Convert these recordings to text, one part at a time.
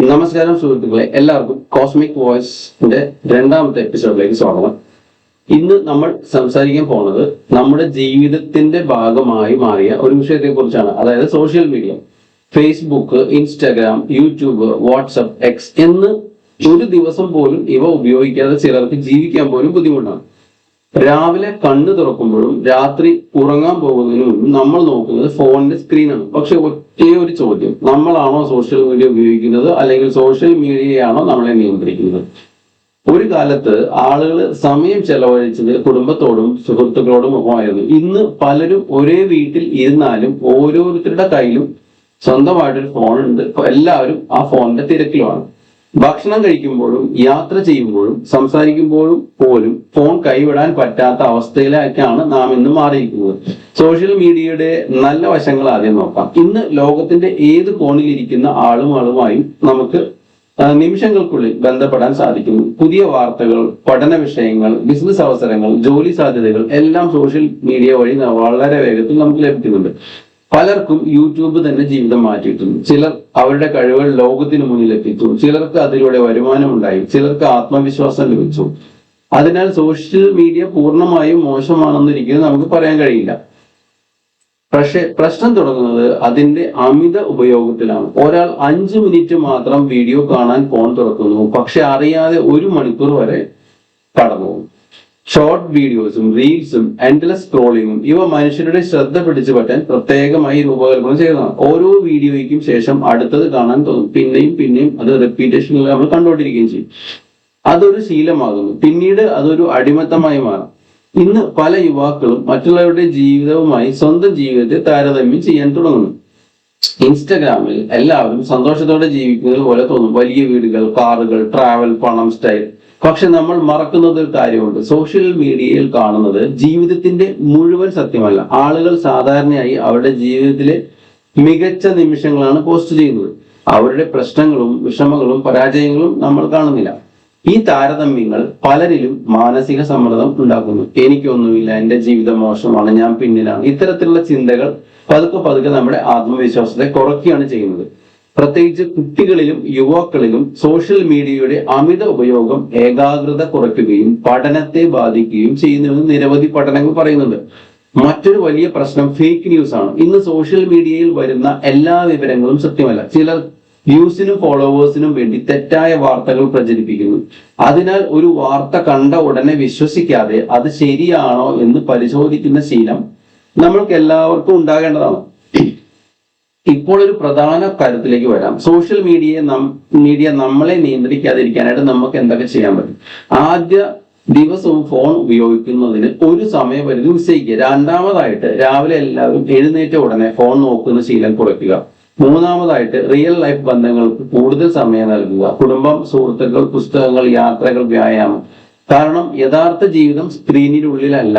നമസ്കാരം സുഹൃത്തുക്കളെ, എല്ലാവർക്കും കോസ്മിക് വോയിസിന്റെ രണ്ടാമത്തെ എപ്പിസോഡിലേക്ക് സ്വാഗതം. ഇന്ന് നമ്മൾ സംസാരിക്കാൻ പോകുന്നത് നമ്മുടെ ജീവിതത്തിന്റെ ഭാഗമായി മാറിയ ഒരു വിഷയത്തെ കുറിച്ചാണ്. അതായത് social media. Facebook, Instagram, YouTube, WhatsApp, X എന്ന് ഒരു ദിവസം പോലും ഇവ ഉപയോഗിക്കാതെ ചിലർക്ക് ജീവിക്കാൻ പോലും ബുദ്ധിമുട്ടാണ്. രാവിലെ കണ്ണു തുറക്കുമ്പോഴും രാത്രി ഉറങ്ങാൻ പോകുന്നതിന് മുമ്പ് നമ്മൾ നോക്കുന്നത് ഫോണിന്റെ സ്ക്രീനാണ്. പക്ഷെ ഒറ്റേ ഒരു ചോദ്യം, നമ്മളാണോ സോഷ്യൽ മീഡിയ ഉപയോഗിക്കുന്നത്, അല്ലെങ്കിൽ സോഷ്യൽ മീഡിയയാണോ നമ്മളെ നിയന്ത്രിക്കുന്നത്? ഒരു കാലത്ത് ആളുകൾ സമയം ചെലവഴിച്ചത് കുടുംബത്തോടും സുഹൃത്തുക്കളോടും ഒപ്പമായിരുന്നു. ഇന്ന് പലരും ഒരേ വീട്ടിൽ ഇരുന്നാലും ഓരോരുത്തരുടെ കയ്യിലും സ്വന്തമായിട്ടൊരു ഫോണുണ്ട്. എല്ലാവരും ആ ഫോണിന്റെ തിരക്കിലുമാണ്. ഭക്ഷണം കഴിക്കുമ്പോഴും യാത്ര ചെയ്യുമ്പോഴും സംസാരിക്കുമ്പോഴും പോലും ഫോൺ കൈവിടാൻ പറ്റാത്ത അവസ്ഥയിലേക്കാണ് നാം ഇന്ന് മാറിയിരിക്കുന്നത്. സോഷ്യൽ മീഡിയയുടെ നല്ല വശങ്ങൾ ആദ്യം നോക്കാം. ഇന്ന് ലോകത്തിന്റെ ഏത് കോണിലിരിക്കുന്ന ആളുമായും നമുക്ക് നിമിഷങ്ങൾക്കുള്ളിൽ ബന്ധപ്പെടാൻ സാധിക്കുന്നു. പുതിയ വാർത്തകൾ, പഠന വിഷയങ്ങൾ, ബിസിനസ് അവസരങ്ങൾ, ജോലി സാധ്യതകൾ എല്ലാം സോഷ്യൽ മീഡിയ വഴി വളരെ വേഗത്തിൽ നമുക്ക് ലഭിക്കുന്നുണ്ട്. പലർക്കും യൂട്യൂബ് തന്നെ ജീവിതം മാറ്റിയിട്ടുണ്ട്. ചിലർ അവരുടെ കഴിവുകൾ ലോകത്തിന് മുന്നിൽ എത്തിച്ചു. ചിലർക്ക് അതിലൂടെ വരുമാനം ഉണ്ടായി. ചിലർക്ക് ആത്മവിശ്വാസം ലഭിച്ചു. അതിനാൽ സോഷ്യൽ മീഡിയ പൂർണ്ണമായും മോശമാണെന്നൊരിക്കലും നമുക്ക് പറയാൻ കഴിയില്ല. പക്ഷെ പ്രശ്നം തുടങ്ങുന്നത് അതിന്റെ അമിത ഉപയോഗത്തിലാണ്. ഒരാൾ 5 മിനിറ്റ് മാത്രം വീഡിയോ കാണാൻ ഫോൺ തുറക്കുന്നു, പക്ഷെ അറിയാതെ 1 മണിക്കൂർ വരെ കടന്നു. ഷോർട്ട് വീഡിയോസും റീൽസും എൻഡ്ലെസ് സ്ക്രോളിങ്ങും ഇവ മനുഷ്യരുടെ ശ്രദ്ധ പിടിച്ചു പറ്റാൻ പ്രത്യേകമായി രൂപകൽപ്പന ചെയ്തതാണ്. ഓരോ വീഡിയോയ്ക്കും ശേഷം അടുത്തത് കാണാൻ തോന്നും. പിന്നെയും അത് റിപ്പീറ്റേഷനിൽ നമ്മൾ കണ്ടുകൊണ്ടിരിക്കുകയും ചെയ്യും. അതൊരു ശീലമാകുന്നു. പിന്നീട് അതൊരു അടിമത്തമായി മാറും. ഇന്ന് പല യുവാക്കളും മറ്റുള്ളവരുടെ ജീവിതവുമായി സ്വന്തം ജീവിതത്തെ താരതമ്യം ചെയ്യാൻ തുടങ്ങുന്നു. ഇൻസ്റ്റഗ്രാമിൽ എല്ലാവരും സന്തോഷത്തോടെ ജീവിക്കുന്നത് പോലെ തോന്നും. വലിയ വീടുകൾ, കാറുകൾ, ട്രാവൽ, പണം, സ്റ്റൈൽ. പക്ഷെ നമ്മൾ മറക്കുന്നത് ഒരു കാര്യമുണ്ട്. സോഷ്യൽ മീഡിയയിൽ കാണുന്നത് ജീവിതത്തിന്റെ മുഴുവൻ സത്യമല്ല. ആളുകൾ സാധാരണയായി അവരുടെ ജീവിതത്തിലെ മികച്ച നിമിഷങ്ങളാണ് പോസ്റ്റ് ചെയ്യുന്നത്. അവരുടെ പ്രശ്നങ്ങളും വിഷമങ്ങളും പരാജയങ്ങളും നമ്മൾ കാണുന്നില്ല. ഈ താരതമ്യങ്ങൾ പലരിലും മാനസിക സമ്മർദ്ദം ഉണ്ടാക്കുന്നു. എനിക്കൊന്നുമില്ല, എന്റെ ജീവിതം മോശമാണ്, ഞാൻ പിന്നിലാണ്. ഇത്തരത്തിലുള്ള ചിന്തകൾ പതുക്കെ നമ്മുടെ ആത്മവിശ്വാസത്തെ കുറയ്ക്കുകയാണ് ചെയ്യുന്നത്. പ്രത്യേകിച്ച് കുട്ടികളിലും യുവാക്കളിലും സോഷ്യൽ മീഡിയയുടെ അമിത ഉപയോഗം ഏകാഗ്രത കുറയ്ക്കുകയും പഠനത്തെ ബാധിക്കുകയും ചെയ്യുന്നുവെന്ന് നിരവധി പഠനങ്ങൾ പറയുന്നുണ്ട്. മറ്റൊരു വലിയ പ്രശ്നം ഫേക്ക് ന്യൂസ് ആണ്. ഇന്ന് സോഷ്യൽ മീഡിയയിൽ വരുന്ന എല്ലാ വിവരങ്ങളും സത്യമല്ല. ചിലർ വ്യൂസിനും ഫോളോവേഴ്സിനും വേണ്ടി തെറ്റായ വാർത്തകൾ പ്രചരിപ്പിക്കുന്നു. അതിനാൽ ഒരു വാർത്ത കണ്ട ഉടനെ വിശ്വസിക്കാതെ അത് ശരിയാണോ എന്ന് പരിശോധിക്കുന്ന ശീലം നമ്മൾക്ക് എല്ലാവർക്കും ഉണ്ടാകേണ്ടതാണ്. ഇപ്പോൾ ഒരു പ്രധാന കാര്യത്തിലേക്ക് വരാം. സോഷ്യൽ മീഡിയ നമ്മളെ നിയന്ത്രിക്കാതിരിക്കാനായിട്ട് നമുക്ക് എന്തൊക്കെ ചെയ്യാൻ പറ്റും? ആദ്യ ദിവസവും ഫോൺ ഉപയോഗിക്കുന്നതിന് ഒരു സമയപരിധി നിശ്ചയിക്കുക. രണ്ടാമതായിട്ട് രാവിലെ എല്ലാവരും എഴുന്നേറ്റ ഉടനെ ഫോൺ നോക്കുന്ന ശീലം കുറയ്ക്കുക. മൂന്നാമതായിട്ട് റിയൽ ലൈഫ് ബന്ധങ്ങൾക്ക് കൂടുതൽ സമയം നൽകുക. കുടുംബം, സുഹൃത്തുക്കൾ, പുസ്തകങ്ങൾ, യാത്രകൾ, വ്യായാമം. കാരണം യഥാർത്ഥ ജീവിതം സ്ക്രീനിനുള്ളിലല്ല.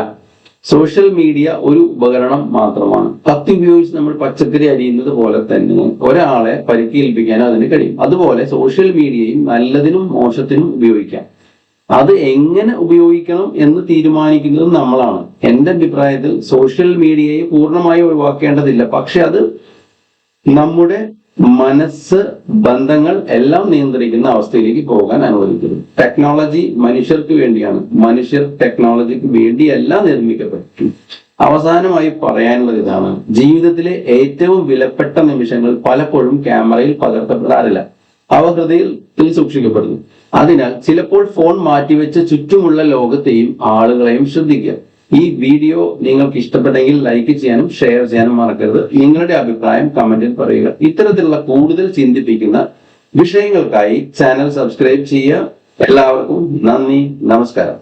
സോഷ്യൽ മീഡിയ ഒരു ഉപകരണം മാത്രമാണ്. കത്തി ഉപയോഗിച്ച് നമ്മൾ പച്ചക്കറി അരിയുന്നത് പോലെ തന്നെ ഒരാളെ പരിക്കേൽപ്പിക്കാനും അതിന് കഴിയും. അതുപോലെ സോഷ്യൽ മീഡിയയും നല്ലതിനും മോശത്തിനും ഉപയോഗിക്കാം. അത് എങ്ങനെ ഉപയോഗിക്കണം എന്ന് തീരുമാനിക്കുന്നത് നമ്മളാണ്. എന്റെ അഭിപ്രായത്തിൽ സോഷ്യൽ മീഡിയയെ പൂർണ്ണമായി ഒഴിവാക്കേണ്ടതില്ല. പക്ഷെ അത് നമ്മുടെ മനസ്സ്, ബന്ധങ്ങൾ എല്ലാം നിയന്ത്രിക്കുന്ന അവസ്ഥയിലേക്ക് പോകാൻ അനുവദിക്കുന്നു. ടെക്നോളജി മനുഷ്യർക്ക് വേണ്ടിയാണ്. മനുഷ്യർ ടെക്നോളജിക്ക് വേണ്ടിയല്ല നിർമ്മിക്കപ്പെട്ടു. അവസാനമായി പറയാനുള്ളത് ഇതാണ്: ജീവിതത്തിലെ ഏറ്റവും വിലപ്പെട്ട നിമിഷങ്ങൾ പലപ്പോഴും ക്യാമറയിൽ പകർത്തപ്പെടാറില്ല. അവ ഹൃദയത്തിൽ സൂക്ഷിക്കപ്പെടുന്നു. അതിനാൽ ചിലപ്പോൾ ഫോൺ മാറ്റിവെച്ച് ചുറ്റുമുള്ള ലോകത്തെയും ആളുകളെയും ശ്രദ്ധിക്കുക. ഈ വീഡിയോ നിങ്ങൾക്ക് ഇഷ്ടപ്പെട്ടെങ്കിൽ ലൈക്ക് ചെയ്യാനും ഷെയർ ചെയ്യാനും മറക്കരുത്. നിങ്ങളുടെ അഭിപ്രായം കമന്റിൽ പറയുക. ഇത്തരത്തിലുള്ള കൂടുതൽ ചിന്തിപ്പിക്കുന്ന വിഷയങ്ങൾക്കായി ചാനൽ സബ്സ്ക്രൈബ് ചെയ്യുക. എല്ലാവർക്കും നന്ദി, നമസ്കാരം.